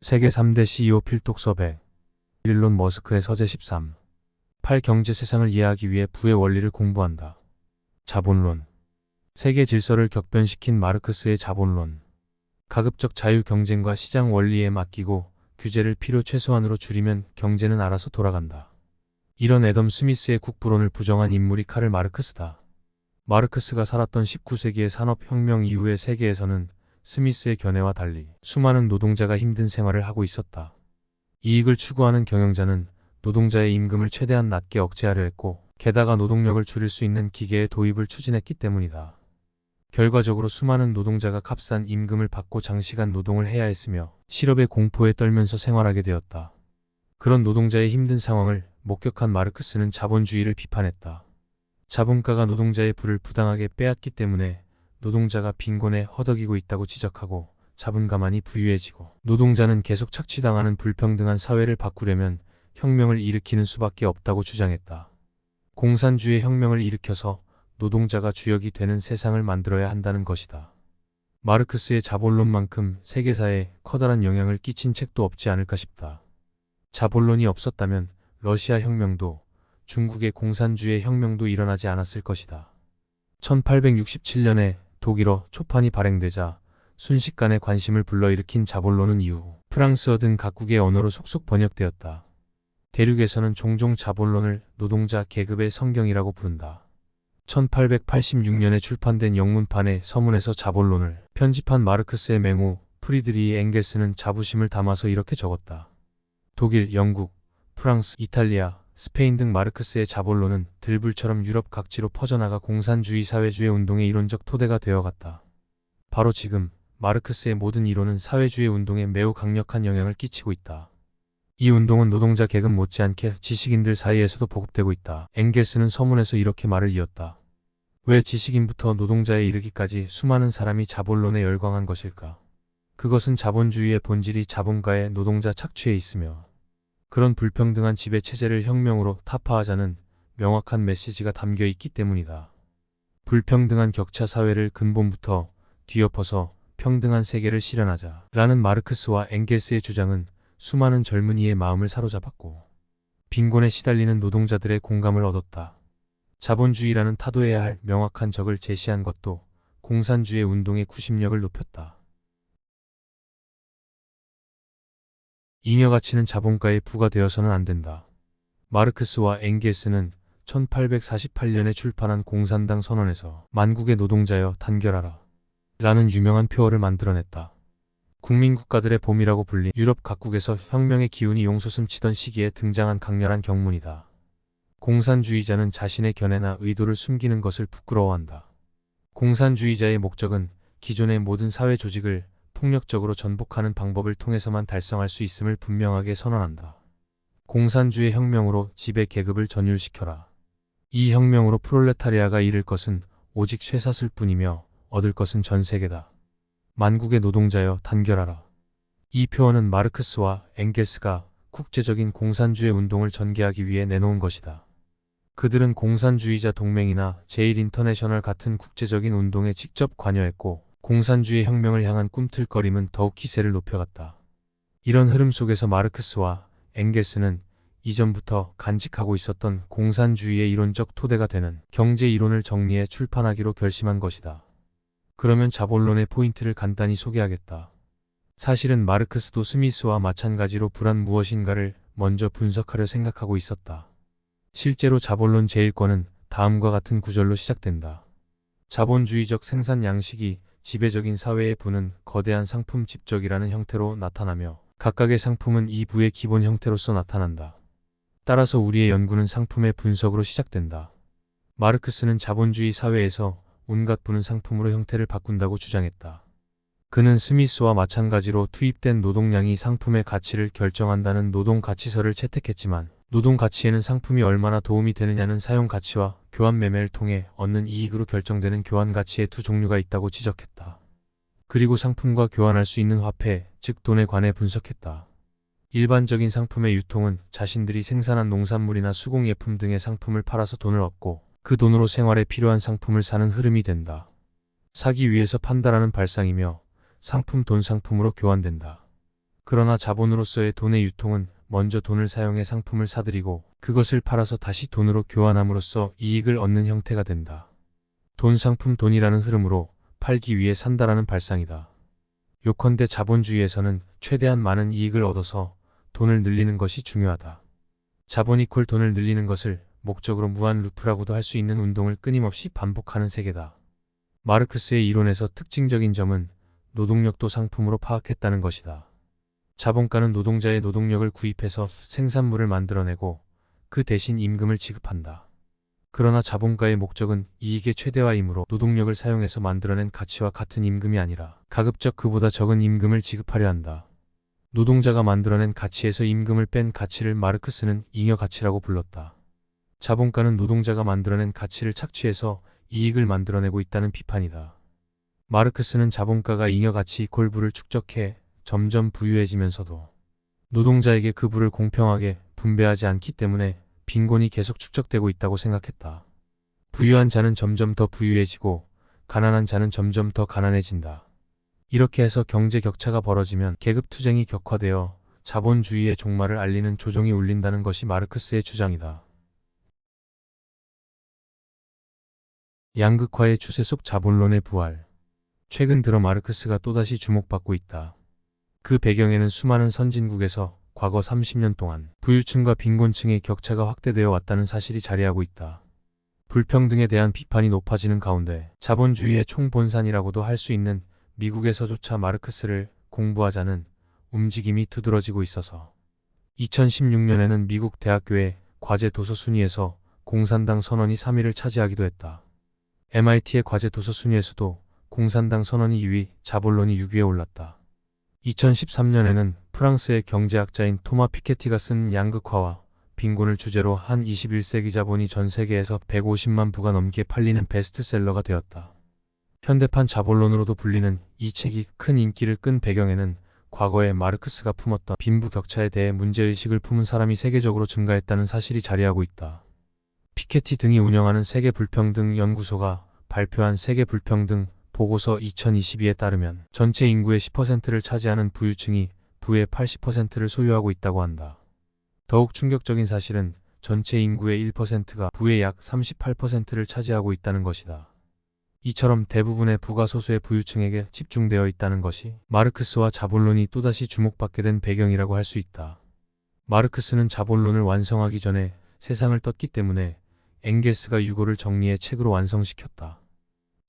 세계 3대 CEO 필독서 100. 일론 머스크의 서재 13. 8. 경제 세상을 이해하기 위해 부의 원리를 공부한다. 자본론. 세계 질서를 격변시킨 마르크스의 자본론. 가급적 자유 경쟁과 시장 원리에 맡기고 규제를 필요 최소한으로 줄이면 경제는 알아서 돌아간다. 이런 애덤 스미스의 국부론을 부정한 인물이 카를 마르크스다. 마르크스가 살았던 19세기의 산업혁명 이후의 세계에서는 스미스의 견해와 달리 수많은 노동자가 힘든 생활을 하고 있었다. 이익을 추구하는 경영자는 노동자의 임금을 최대한 낮게 억제하려 했고, 게다가 노동력을 줄일 수 있는 기계의 도입을 추진했기 때문이다. 결과적으로 수많은 노동자가 값싼 임금을 받고 장시간 노동을 해야 했으며 실업의 공포에 떨면서 생활하게 되었다. 그런 노동자의 힘든 상황을 목격한 마르크스는 자본주의를 비판했다. 자본가가 노동자의 부를 부당하게 빼앗기 때문에 노동자가 빈곤에 허덕이고 있다고 지적하고, 자본가만이 부유해지고 노동자는 계속 착취당하는 불평등한 사회를 바꾸려면 혁명을 일으키는 수밖에 없다고 주장했다. 공산주의 혁명을 일으켜서 노동자가 주역이 되는 세상을 만들어야 한다는 것이다. 마르크스의 자본론만큼 세계사에 커다란 영향을 끼친 책도 없지 않을까 싶다. 자본론이 없었다면 러시아 혁명도 중국의 공산주의 혁명도 일어나지 않았을 것이다. 1867년에 독일어 초판이 발행되자 순식간에 관심을 불러일으킨 자본론은 이후 프랑스어 등 각국의 언어로 속속 번역되었다. 대륙에서는 종종 자본론을 노동자 계급의 성경이라고 부른다. 1886년에 출판된 영문판의 서문에서 자본론을 편집한 마르크스의 맹호 프리드리히 엥겔스는 자부심을 담아서 이렇게 적었다. 독일, 영국, 프랑스, 이탈리아, 스페인 등 마르크스의 자본론은 들불처럼 유럽 각지로 퍼져나가 공산주의 사회주의 운동의 이론적 토대가 되어갔다. 바로 지금 마르크스의 모든 이론은 사회주의 운동에 매우 강력한 영향을 끼치고 있다. 이 운동은 노동자 계급 못지않게 지식인들 사이에서도 보급되고 있다. 엥겔스는 서문에서 이렇게 말을 이었다. 왜 지식인부터 노동자에 이르기까지 수많은 사람이 자본론에 열광한 것일까? 그것은 자본주의의 본질이 자본가의 노동자 착취에 있으며, 그런 불평등한 지배체제를 혁명으로 타파하자는 명확한 메시지가 담겨 있기 때문이다. 불평등한 격차 사회를 근본부터 뒤엎어서 평등한 세계를 실현하자 라는 마르크스와 엥겔스의 주장은 수많은 젊은이의 마음을 사로잡았고, 빈곤에 시달리는 노동자들의 공감을 얻었다. 자본주의라는 타도해야 할 명확한 적을 제시한 것도 공산주의 운동의 구심력을 높였다. 잉여 가치는 자본가에 부과되어서는 안 된다. 마르크스와 엥겔스는 1848년에 출판한 공산당 선언에서 만국의 노동자여 단결하라 라는 유명한 표어를 만들어냈다. 국민국가들의 봄이라고 불린 유럽 각국에서 혁명의 기운이 용솟음치던 시기에 등장한 강렬한 경문이다. 공산주의자는 자신의 견해나 의도를 숨기는 것을 부끄러워한다. 공산주의자의 목적은 기존의 모든 사회 조직을 폭력적으로 전복하는 방법을 통해서만 달성할 수 있음을 분명하게 선언한다. 공산주의 혁명으로 지배 계급을 전율시켜라. 이 혁명으로 프롤레타리아가 잃을 것은 오직 쇠사슬 뿐이며 얻을 것은 전 세계다. 만국의 노동자여 단결하라. 이 표어는 마르크스와 엥겔스가 국제적인 공산주의 운동을 전개하기 위해 내놓은 것이다. 그들은 공산주의자 동맹이나 제일인터내셔널 같은 국제적인 운동에 직접 관여했고, 공산주의 혁명을 향한 꿈틀거림은 더욱 기세를 높여갔다. 이런 흐름 속에서 마르크스와 엥겔스는 이전부터 간직하고 있었던 공산주의의 이론적 토대가 되는 경제 이론을 정리해 출판하기로 결심한 것이다. 그러면 자본론의 포인트를 간단히 소개하겠다. 사실은 마르크스도 스미스와 마찬가지로 불안 무엇인가를 먼저 분석하려 생각하고 있었다. 실제로 자본론 제1권은 다음과 같은 구절로 시작된다. 자본주의적 생산 양식이 지배적인 사회의 부는 거대한 상품 집적이라는 형태로 나타나며, 각각의 상품은 이 부의 기본 형태로서 나타난다. 따라서 우리의 연구는 상품의 분석으로 시작된다. 마르크스는 자본주의 사회에서 온갖 부는 상품으로 형태를 바꾼다고 주장했다. 그는 스미스와 마찬가지로 투입된 노동량이 상품의 가치를 결정한다는 노동가치설을 채택했지만, 노동가치에는 상품이 얼마나 도움이 되느냐는 사용가치와 교환매매를 통해 얻는 이익으로 결정되는 교환가치의 두 종류가 있다고 지적했다. 그리고 상품과 교환할 수 있는 화폐, 즉 돈에 관해 분석했다. 일반적인 상품의 유통은 자신들이 생산한 농산물이나 수공예품 등의 상품을 팔아서 돈을 얻고, 그 돈으로 생활에 필요한 상품을 사는 흐름이 된다. 사기 위해서 판다라는 발상이며, 상품 돈 상품으로 교환된다. 그러나 자본으로서의 돈의 유통은 먼저 돈을 사용해 상품을 사들이고 그것을 팔아서 다시 돈으로 교환함으로써 이익을 얻는 형태가 된다. 돈 상품 돈이라는 흐름으로 팔기 위해 산다라는 발상이다. 요컨대 자본주의에서는 최대한 많은 이익을 얻어서 돈을 늘리는 것이 중요하다. 자본 이퀄 돈을 늘리는 것을 목적으로 무한 루프라고도 할 수 있는 운동을 끊임없이 반복하는 세계다. 마르크스의 이론에서 특징적인 점은 노동력도 상품으로 파악했다는 것이다. 자본가는 노동자의 노동력을 구입해서 생산물을 만들어내고 그 대신 임금을 지급한다. 그러나 자본가의 목적은 이익의 최대화이므로 노동력을 사용해서 만들어낸 가치와 같은 임금이 아니라 가급적 그보다 적은 임금을 지급하려 한다. 노동자가 만들어낸 가치에서 임금을 뺀 가치를 마르크스는 잉여가치라고 불렀다. 자본가는 노동자가 만들어낸 가치를 착취해서 이익을 만들어내고 있다는 비판이다. 마르크스는 자본가가 잉여가치 이퀄 부를 축적해 점점 부유해지면서도 노동자에게 그 부를 공평하게 분배하지 않기 때문에 빈곤이 계속 축적되고 있다고 생각했다. 부유한 자는 점점 더 부유해지고 가난한 자는 점점 더 가난해진다. 이렇게 해서 경제 격차가 벌어지면 계급 투쟁이 격화되어 자본주의의 종말을 알리는 조종이 울린다는 것이 마르크스의 주장이다. 양극화의 추세 속 자본론의 부활. 최근 들어 마르크스가 또다시 주목받고 있다. 그 배경에는 수많은 선진국에서 과거 30년 동안 부유층과 빈곤층의 격차가 확대되어 왔다는 사실이 자리하고 있다. 불평등에 대한 비판이 높아지는 가운데 자본주의의 총본산이라고도 할 수 있는 미국에서조차 마르크스를 공부하자는 움직임이 두드러지고 있어서 2016년에는 미국 대학교의 과제 도서 순위에서 공산당 선언이 3위를 차지하기도 했다. MIT의 과제 도서 순위에서도 공산당 선언이 2위, 자본론이 6위에 올랐다. 2013년에는 프랑스의 경제학자인 토마 피케티가 쓴 양극화와 빈곤을 주제로 한 21세기 자본이 전 세계에서 150만 부가 넘게 팔리는 베스트셀러가 되었다. 현대판 자본론으로도 불리는 이 책이 큰 인기를 끈 배경에는 과거에 마르크스가 품었던 빈부격차에 대해 문제의식을 품은 사람이 세계적으로 증가했다는 사실이 자리하고 있다. 피케티 등이 운영하는 세계불평등 연구소가 발표한 세계불평등 보고서 2022에 따르면 전체 인구의 10%를 차지하는 부유층이 부의 80%를 소유하고 있다고 한다. 더욱 충격적인 사실은 전체 인구의 1%가 부의 약 38%를 차지하고 있다는 것이다. 이처럼 대부분의 부가 소수의 부유층에게 집중되어 있다는 것이 마르크스와 자본론이 또다시 주목받게 된 배경이라고 할 수 있다. 마르크스는 자본론을 완성하기 전에 세상을 떴기 때문에 엥겔스가 유고를 정리해 책으로 완성시켰다.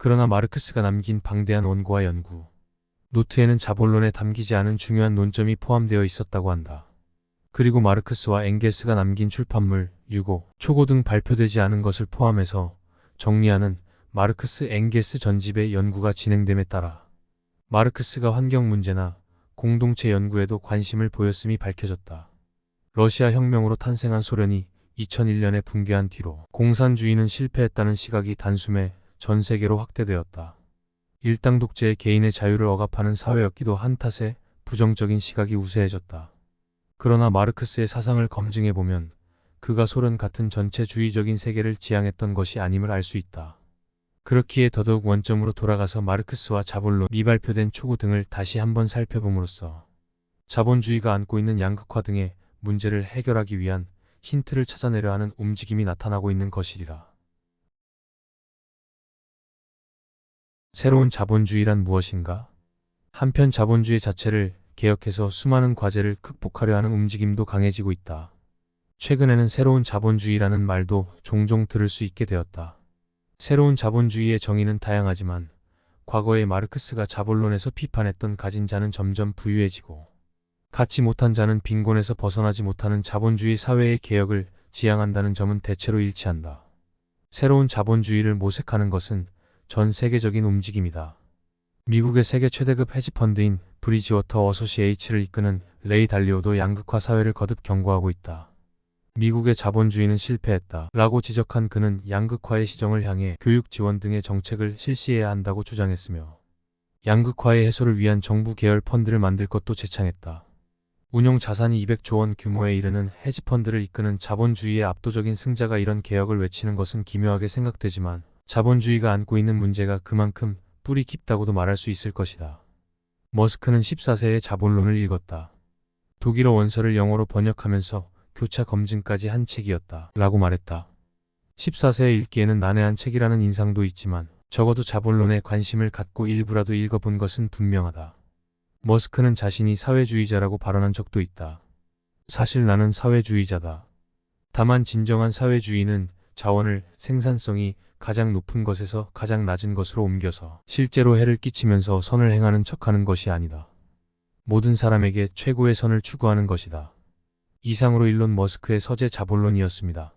그러나 마르크스가 남긴 방대한 원고와 연구, 노트에는 자본론에 담기지 않은 중요한 논점이 포함되어 있었다고 한다. 그리고 마르크스와 엥겔스가 남긴 출판물, 유고, 초고 등 발표되지 않은 것을 포함해서 정리하는 마르크스 엥겔스 전집의 연구가 진행됨에 따라 마르크스가 환경 문제나 공동체 연구에도 관심을 보였음이 밝혀졌다. 러시아 혁명으로 탄생한 소련이 2001년에 붕괴한 뒤로 공산주의는 실패했다는 시각이 단숨에 전 세계로 확대되었다. 일당 독재의 개인의 자유를 억압하는 사회였기도 한 탓에 부정적인 시각이 우세해졌다. 그러나 마르크스의 사상을 검증해보면 그가 소련 같은 전체주의적인 세계를 지향했던 것이 아님을 알 수 있다. 그렇기에 더더욱 원점으로 돌아가서 마르크스와 자본론, 미발표된 초고 등을 다시 한번 살펴봄으로써 자본주의가 안고 있는 양극화 등의 문제를 해결하기 위한 힌트를 찾아내려 하는 움직임이 나타나고 있는 것이리라. 새로운 자본주의란 무엇인가? 한편 자본주의 자체를 개혁해서 수많은 과제를 극복하려 하는 움직임도 강해지고 있다. 최근에는 새로운 자본주의라는 말도 종종 들을 수 있게 되었다. 새로운 자본주의의 정의는 다양하지만 과거에 마르크스가 자본론에서 비판했던 가진 자는 점점 부유해지고 갖지 못한 자는 빈곤에서 벗어나지 못하는 자본주의 사회의 개혁을 지향한다는 점은 대체로 일치한다. 새로운 자본주의를 모색하는 것은 전 세계적인 움직임이다. 미국의 세계 최대급 헤지펀드인 브리지워터 어소시에이츠를 이끄는 레이 달리오도 양극화 사회를 거듭 경고하고 있다. 미국의 자본주의는 실패했다 라고 지적한 그는 양극화의 시정을 향해 교육 지원 등의 정책을 실시해야 한다고 주장했으며 양극화의 해소를 위한 정부 계열 펀드를 만들 것도 제창했다. 운용 자산이 200조 원 규모에 이르는 헤지펀드를 이끄는 자본주의의 압도적인 승자가 이런 개혁을 외치는 것은 기묘하게 생각되지만 자본주의가 안고 있는 문제가 그만큼 뿌리 깊다고도 말할 수 있을 것이다. 머스크는 14세에 자본론을 읽었다. 독일어 원서를 영어로 번역하면서 교차 검증까지 한 책이었다. 라고 말했다. 14세에 읽기에는 난해한 책이라는 인상도 있지만 적어도 자본론에 관심을 갖고 일부라도 읽어본 것은 분명하다. 머스크는 자신이 사회주의자라고 발언한 적도 있다. 사실 나는 사회주의자다. 다만 진정한 사회주의는 자원을 생산성이 가장 높은 것에서 가장 낮은 것으로 옮겨서 실제로 해를 끼치면서 선을 행하는 척하는 것이 아니다. 모든 사람에게 최고의 선을 추구하는 것이다. 이상으로 일론 머스크의 서재 자본론이었습니다.